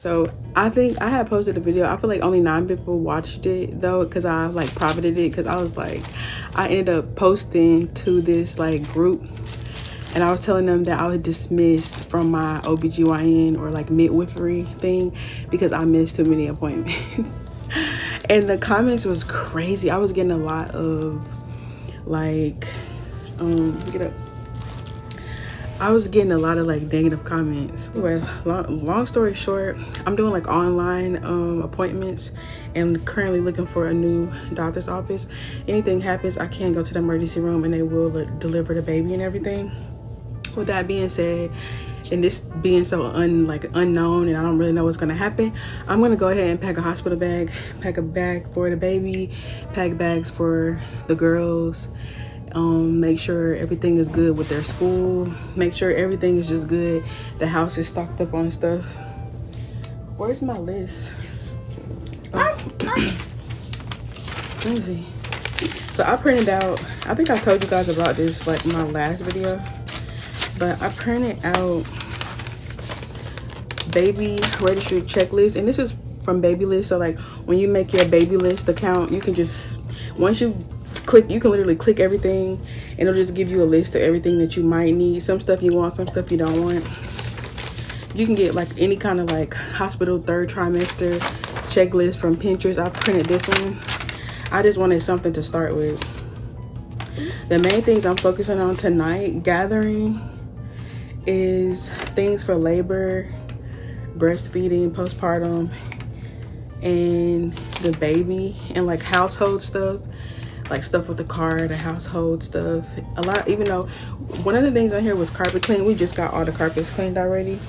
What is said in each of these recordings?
So I think I had posted a video. I feel like only 9 people watched it though, because I like privated it, because I was like, I ended up posting to this like group, and I was telling them that I was dismissed from my OBGYN or like midwifery thing because I missed too many appointments. And the comments was crazy. I was getting a lot of like get up. I was getting a lot of like negative comments. Anyway, long story short, I'm doing like online appointments and currently looking for a new doctor's office. Anything happens, I can go to the emergency room and they will deliver the baby and everything. With that being said, and this being so unknown and I don't really know what's gonna happen, I'm gonna go ahead and pack a hospital bag, pack a bag for the baby, pack bags for the girls, make sure everything is good with their school, make sure everything is just good. The house is stocked up on stuff. Where's my list? Let me see. So I printed out, I think I told you guys about this like in my last video, but I printed out baby registry checklist, and this is from Baby List. So like when you make your Baby List account, you can just, once you click, you can literally click everything and it'll just give you a list of everything that you might need. Some stuff you want, some stuff you don't want. You can get like any kind of like hospital 3rd trimester checklist from Pinterest. I printed this one. I just wanted something to start with. The main things I'm focusing on tonight gathering is things for labor, breastfeeding, postpartum, and the baby, and like household stuff, like stuff with the car, the household stuff. A lot, even though one of the things on here was carpet clean. We just got all the carpets cleaned already,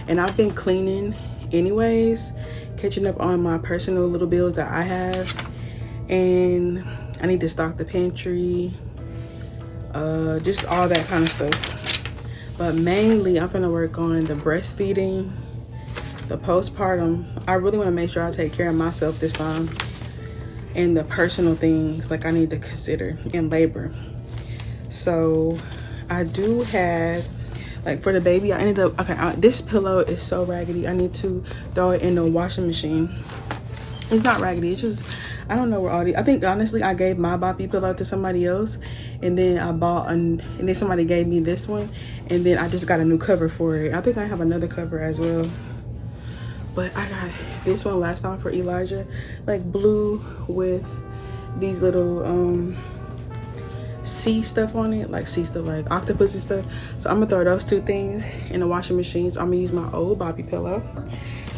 and I've been cleaning anyways, catching up on my personal little bills that I have, and I need to stock the pantry, just all that kind of stuff. But mainly I'm gonna work on the breastfeeding, the postpartum. I really want to make sure I take care of myself this time, and the personal things like I need to consider in labor. So I do have, like for the baby, I ended up, okay, this pillow is so raggedy. I need to throw it in the washing machine. It's not raggedy, it's just, I don't know where all the, I think honestly I gave my boppy pillow to somebody else, and then I bought and then somebody gave me this one, and then I just got a new cover for it. I think I have another cover as well, but I got this one last time for Elijah, like blue with these little sea stuff on it, like sea stuff, like octopus and stuff. So I'm gonna throw those 2 things in the washing machine. So I'm gonna use my old boppy pillow.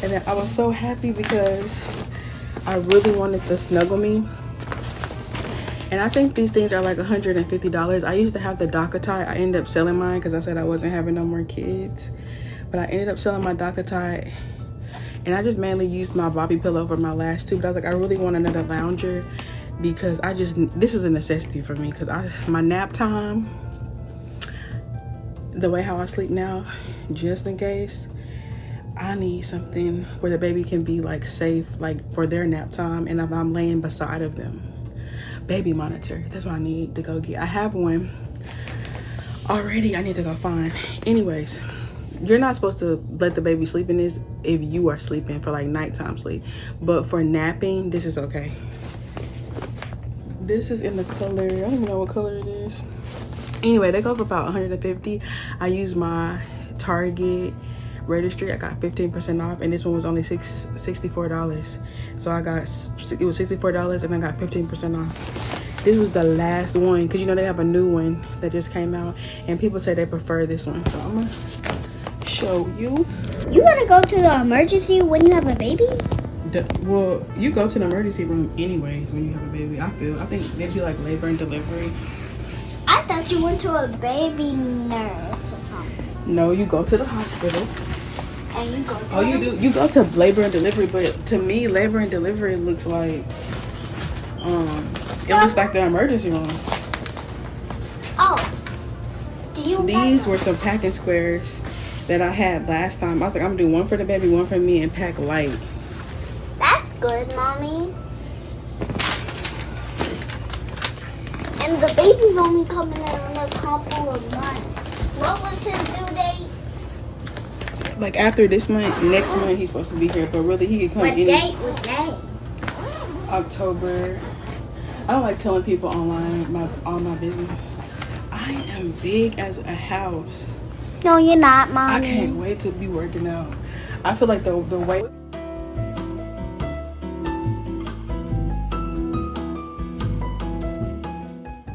And then I was so happy because I really wanted the Snuggle Me, and I think these things are like $150. I used to have the Dockatai. I ended up selling mine because I said I wasn't having no more kids, but I ended up selling my Dockatai, and I just mainly used my boppy pillow for my last 2. But I was like, I really want another lounger because I just, this is a necessity for me, because my nap time, the way how I sleep now, just in case, I need something where the baby can be like safe, like for their nap time, and if I'm laying beside of them. Baby monitor, that's what I need to go get. I have one already, I need to go find. Anyways, you're not supposed to let the baby sleep in this if you are sleeping for like nighttime sleep, but for napping, this is okay. This is in the color, I don't even know what color it is. Anyway, they go for about 150. I use my Target Registry. I got 15% off, and this one was only $64. So I got, it was $64 and I got 15% off. This was the last one, because you know they have a new one that just came out, and people say they prefer this one. So I'm gonna show you. You gotta go to the emergency when you have a baby? Well, you go to the emergency room anyways when you have a baby. I think they do like labor and delivery. I thought you went to a baby nurse or something. No, you go to the hospital. And you go to you go to labor and delivery, but to me labor and delivery looks like it looks like the emergency room. Oh. These were some packing squares that I had last time. I was like, I'm gonna do one for the baby, one for me, and pack light. That's good, Mommy. And the baby's only coming in a couple of months. What was his due date? like after this month, next month he's supposed to be here, but really he can come What any date? What day? October. I don't like telling people online all my business. I am big as a house. No, you're not, Mommy. I can't wait to be working out. I feel like the way.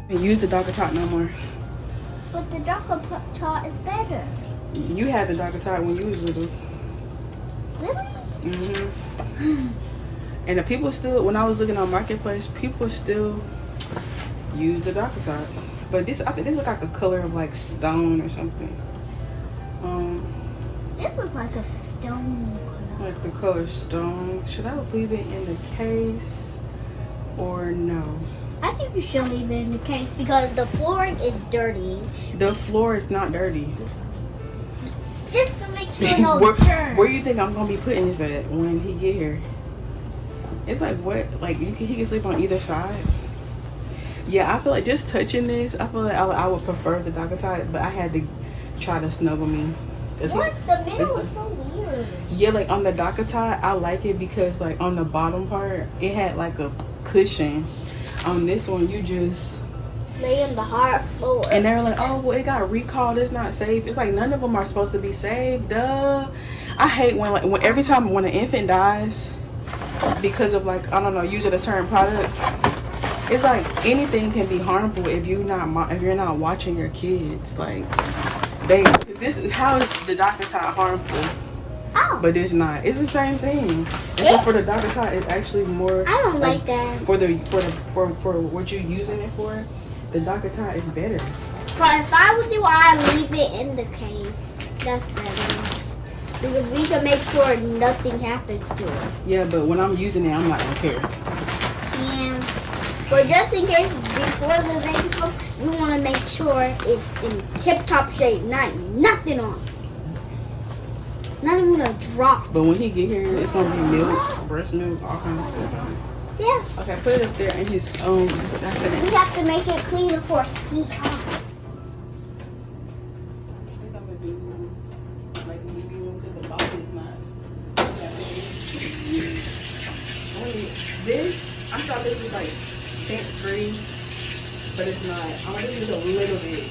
Use the Dr. Tot no more. But the Dr. Tot is better. You had the Dr. Tot when you was little. Really? And the people still, when I was looking on Marketplace, people still use the Dr. Tot. But this, I think this looks like a color of like stone or something. This looks like a stone color. Like the color stone. Should I leave it in the case or no? I think you should leave it in the case because the flooring is dirty. The floor is not dirty. Just to make sure no germs. Where you think I'm gonna be putting this at when he get here? It's like what? Like he can sleep on either side. Yeah, I feel like just touching this, I feel like I would prefer the Dr. Tot, but I had to try to snuggle me. What? The middle is so weird. Yeah, like on the Dr. Tot, I like it because like on the bottom part, it had like a cushion. On this one, you just lay on the hard floor. And they were like, oh, well, it got recalled. It's not safe. It's like none of them are supposed to be safe. Duh. I hate when every time when an infant dies because of like, I don't know, using a certain product. It's like anything can be harmful if you're not watching your kids. Like how is the Dr. Tot harmful? Oh. But it's not. It's the same thing. And so for the Dr. Tot, it's actually more. I don't like that. For what you're using it for, the Dr. Tot is better. But if I was you, I'd leave it in the case. That's better. Because we can make sure nothing happens to it. Yeah, but when I'm using it, I'm not gonna care. And but just in case before the baby comes, we want to make sure it's in tip-top shape, nothing on. Not even a drop. But when he get here, it's gonna be milk, breast milk, all kinds of stuff on it. Yeah. Okay, put it up there in his that's it. We have to make it clean before he comes. I think I'm gonna do like medium because the bottom is not that big. This, I thought this was like scent free, but it's not. I'm gonna do a little bit.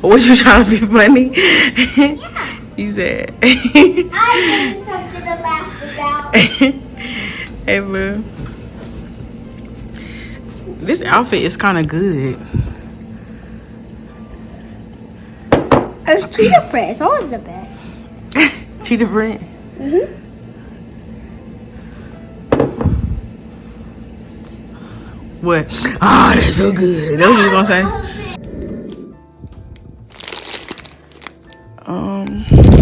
What you trying to be funny? Yeah. You said. I need something to laugh about. Hey, boo. This outfit is kind of good. It's cheetah print. It's always the best. Cheetah print. Mhm. What? Oh, that's so good. That's what you gonna say?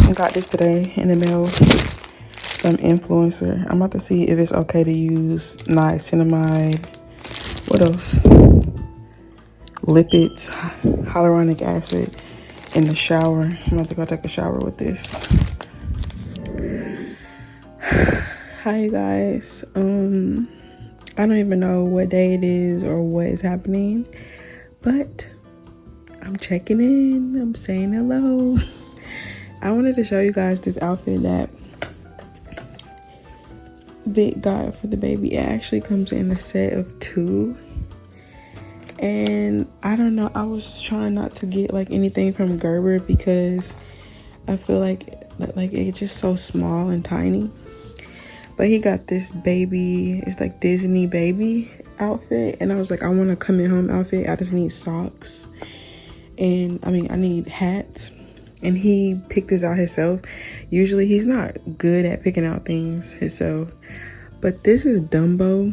I got this today in the mail. Some influencer. I'm about to see if it's okay to use niacinamide. What else? Lipids, hyaluronic acid in the shower. I'm about to go take a shower with this. Hi, you guys. I don't even know what day it is or what is happening, but I'm checking in. I'm saying hello. I wanted to show you guys this outfit that Vic got for the baby. It actually comes in a set of 2. And I don't know, I was trying not to get like anything from Gerber because I feel like it's just so small and tiny. But he got this baby, it's like Disney baby outfit, and I was like, I want a coming home outfit. I just need socks, and I need hats. And he picked this out himself. Usually he's not good at picking out things himself, but this is Dumbo.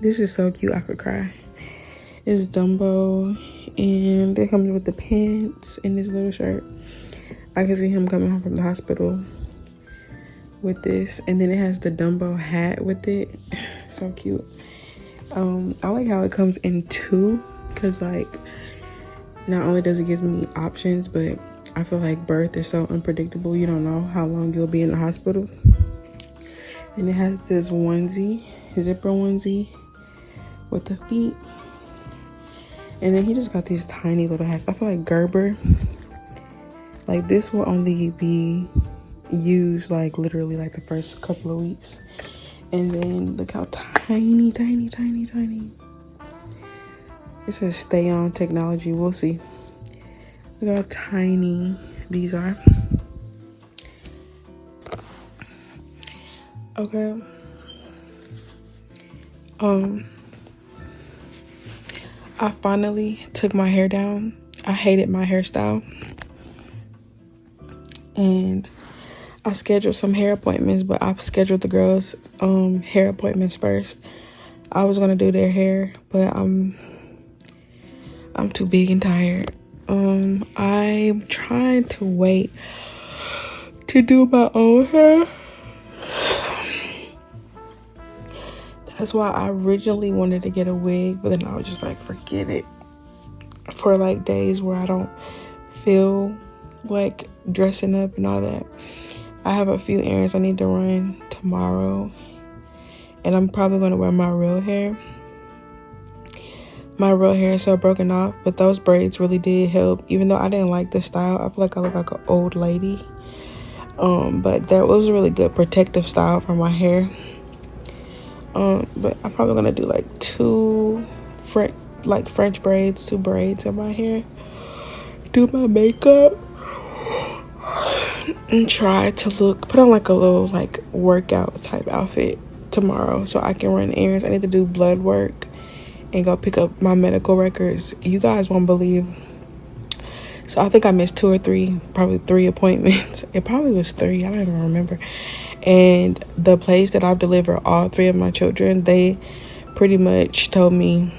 This is so cute, I could cry. It's Dumbo, and it comes with the pants and this little shirt. I can see him coming home from the hospital with this, and then it has the Dumbo hat with it. So cute. I like how it comes in two, because like not only does it give me options, but I feel like birth is so unpredictable. You don't know how long you'll be in the hospital. And it has this onesie, zipper onesie with the feet. And then he just got these tiny little hats. I feel like Gerber, like this will only be used like literally like the first couple of weeks. And then look how tiny, tiny, tiny, tiny. It says stay on technology. We'll see. Look how tiny these are. Okay. I finally took my hair down. I hated my hairstyle. And I scheduled some hair appointments, but I scheduled the girls' hair appointments first. I was gonna do their hair, but I'm too big and tired. I'm trying to wait to do my own hair. That's why I originally wanted to get a wig, but then I was just like, forget it. For like days where I don't feel like dressing up and all that. I have a few errands I need to run tomorrow, and I'm probably going to wear my real hair. My real hair is so broken off, but those braids really did help. Even though I didn't like the style, I feel like I look like an old lady. But that was a really good protective style for my hair. But I'm probably gonna do like two French braids, 2 braids in my hair, do my makeup, and try to put on like a little like workout type outfit tomorrow so I can run errands. I need to do blood work and go pick up my medical records. You guys won't believe. So I think I missed 2 or 3, probably 3 appointments. It probably was 3. I don't even remember. And the place that I've delivered all 3 of my children, they pretty much told me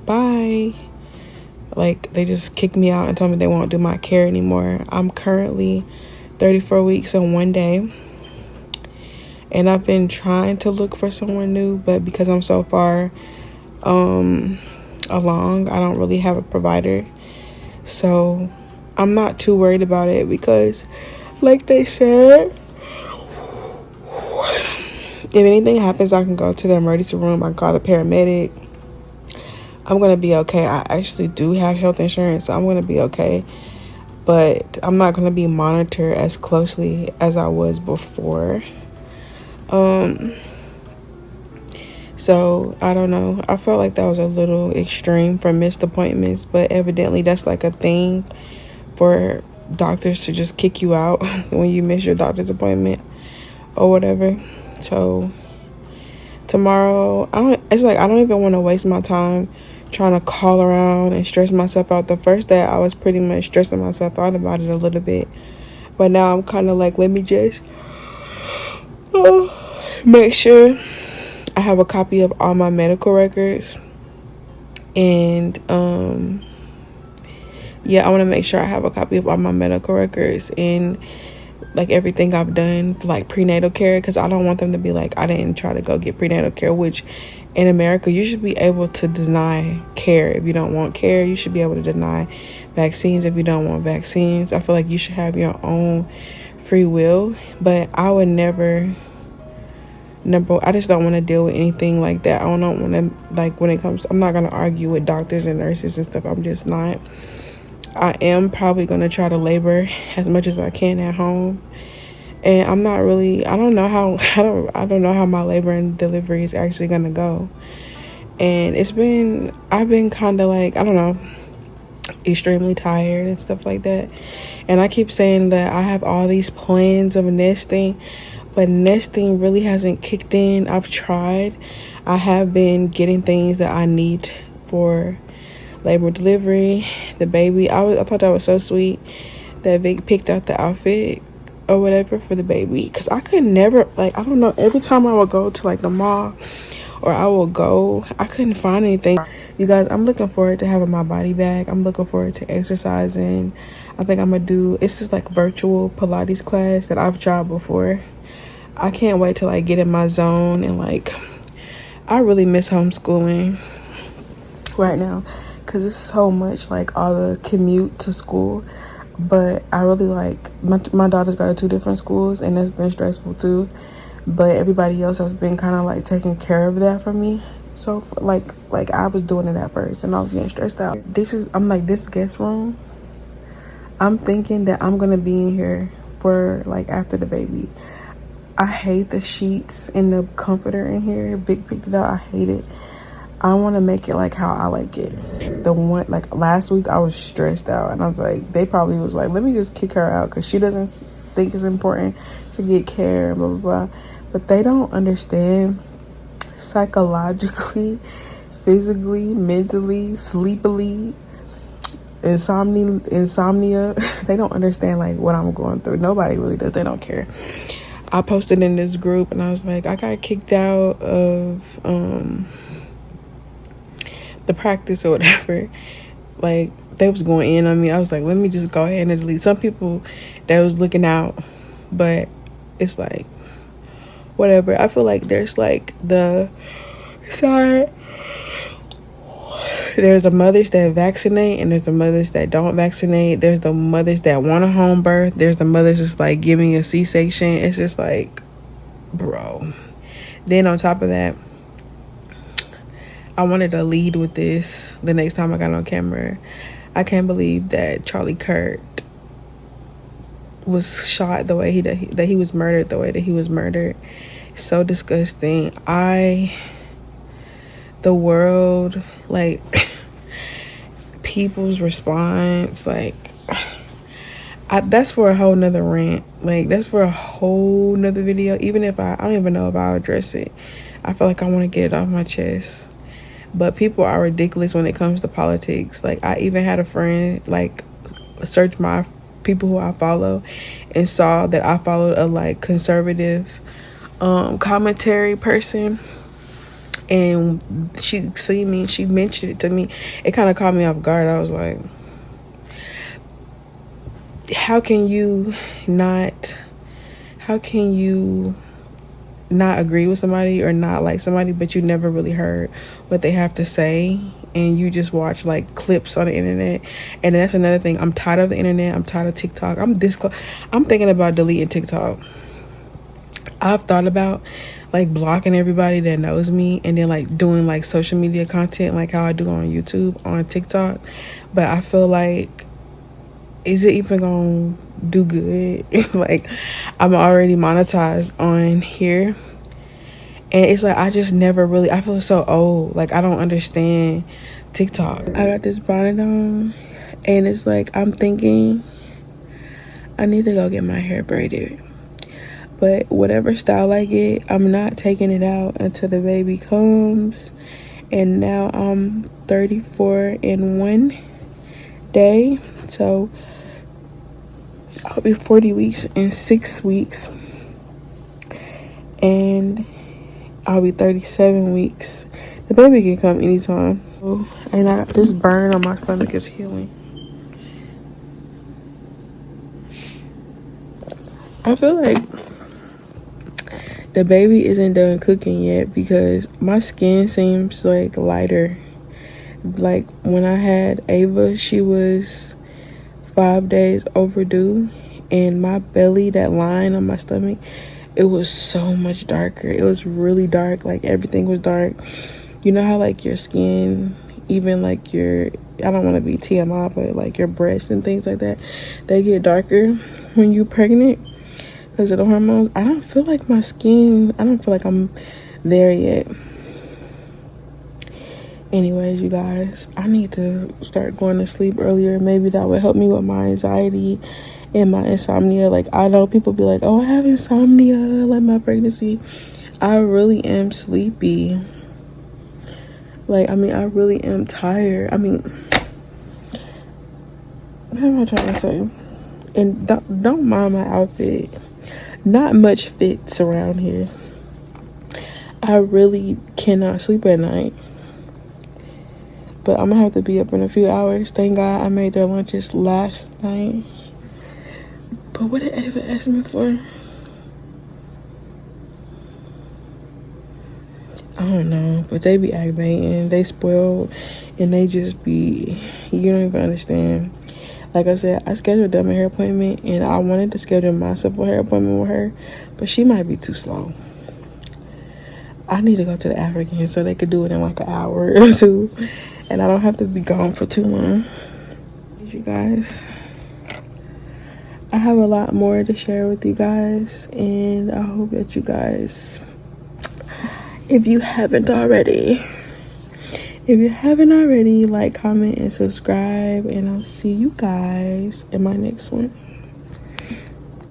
bye. Like, they just kicked me out and told me they won't do my care anymore. I'm currently 34 weeks and 1 day. And I've been trying to look for someone new, but because I'm so far along, I don't really have a provider. So I'm not too worried about it because, like they said, if anything happens, I can go to the emergency room. I can call the paramedic. I'm going to be okay. I actually do have health insurance, so I'm going to be okay. But I'm not going to be monitored as closely as I was before. So, I don't know. I felt like that was a little extreme for missed appointments, but evidently that's like a thing for doctors to just kick you out when you miss your doctor's appointment or whatever. So tomorrow, I don't even want to waste my time trying to call around and stress myself out. The first day I was pretty much stressing myself out about it a little bit, but now I'm kind of like, let me just make sure I have a copy of all my medical records. And yeah, I want to make sure I have a copy of all my medical records and like everything I've done for like prenatal care, because I don't want them to be like, I didn't try to go get prenatal care, which in America you should be able to deny care if you don't want care. You should be able to deny vaccines if you don't want vaccines. I feel like you should have your own free will, but I would never I just don't want to deal with anything like that. I don't want to, like, when it comes, I'm not going to argue with doctors and nurses and stuff. I'm just not. I am probably going to try to labor as much as I can at home. And I'm not really, I don't know how my labor and delivery is actually going to go. And I've been kind of like, I don't know, extremely tired and stuff like that. And I keep saying that I have all these plans of nesting, but nesting really hasn't kicked in. I've tried. I have been getting things that I need for labor delivery, the baby. I thought that was so sweet that Vic picked out the outfit or whatever for the baby, because I could never, like, I don't know, every time I would go to like the mall or I will go. I couldn't find anything. You guys, I'm looking forward to having my body back. I'm looking forward to exercising. I think I'm gonna do, it's just like virtual Pilates class that I've tried before. I can't wait till I get in my zone, and like, I really miss homeschooling right now because it's so much, like all the commute to school. But I really like, my daughter's got to 2 different schools, and that's been stressful too. But everybody else has been kind of like taking care of that for me. So like I was doing it at first and I was getting stressed out. I'm like, this guest room, I'm thinking that I'm gonna be in here for like after the baby. I hate the sheets and the comforter in here. Big picked it out. I hate it. I want to make it like how I like it. The one, like last week I was stressed out and I was like, they probably was like, let me just kick her out because she doesn't think it's important to get care, blah blah blah. But they don't understand psychologically, physically, mentally, sleepily, insomnia. They don't understand like what I'm going through. Nobody really does. They don't care. I posted in this group and I was like, I got kicked out of the practice or whatever. Like, they was going in on me. I was like, let me just go ahead and delete. Some people that was looking out, but it's like, whatever. I feel like there's like there's the mothers that vaccinate and there's the mothers that don't vaccinate. There's the mothers that want a home birth. There's the mothers just like giving a C-section. It's just like, bro. Then on top of that, I wanted to lead with this the next time I got on camera. I can't believe that Charlie Kirk was shot the way that he was murdered the way that he was murdered. So disgusting. The world, like, people's response, like, that's for a whole nother rant. Like, that's for a whole nother video. Even if I don't even know if I'll address it. I feel like I want to get it off my chest. But people are ridiculous when it comes to politics. Like, I even had a friend, like, search my people who I follow and saw that I followed a, like, conservative commentary person. And she seen me, she mentioned it to me. It kind of caught me off guard. I was like, how can you not agree with somebody or not like somebody, but you never really heard what they have to say, and you just watch like clips on the internet? And that's another thing. I'm tired of the internet. I'm tired of TikTok. I'm thinking about deleting TikTok. I've thought about like blocking everybody that knows me and then like doing like social media content like how I do on YouTube, on TikTok. But I feel like, is it even gonna do good? Like, I'm already monetized on here, and it's like I just never really, I feel so old. Like, I don't understand TikTok. I got this bonnet on and it's like, I'm thinking I need to go get my hair braided. But whatever style I get, I'm not taking it out until the baby comes. And now I'm 34 in 1 day. So I'll be 40 weeks in 6 weeks. And I'll be 37 weeks. The baby can come anytime. And I got this burn on my stomach is healing. I feel like the baby isn't done cooking yet because my skin seems like lighter. Like when I had Ava, she was 5 days overdue, and my belly, that line on my stomach, it was so much darker. It was really dark. Like everything was dark. You know how like your skin, even like I don't want to be TMI, but like your breasts and things like that, they get darker when you're pregnant because of the hormones. I don't feel like my skin, I don't feel like I'm there yet. Anyways, you guys, I need to start going to sleep earlier. Maybe that would help me with my anxiety and my insomnia. Like, I know people be like, oh, I have insomnia like my pregnancy. I really am sleepy. Like, I mean, I really am tired. I mean, what am I trying to say? And don't mind my outfit. Not much fits around here. I I really cannot sleep at night. But I'm gonna have to be up in a few hours. Thank God I made their lunches last night. But what did Ava ask me for? I don't know, but they be aggravating, they spoiled, and they just be, you don't even understand. Like I said, I scheduled them a hair appointment, and I wanted to schedule myself a hair appointment with her, but she might be too slow. I need to go to the African so they could do it in like an hour or two, and I don't have to be gone for too long. You guys, I have a lot more to share with you guys, and I hope that you guys, if you haven't already, like, comment, and subscribe, and I'll see you guys in my next one.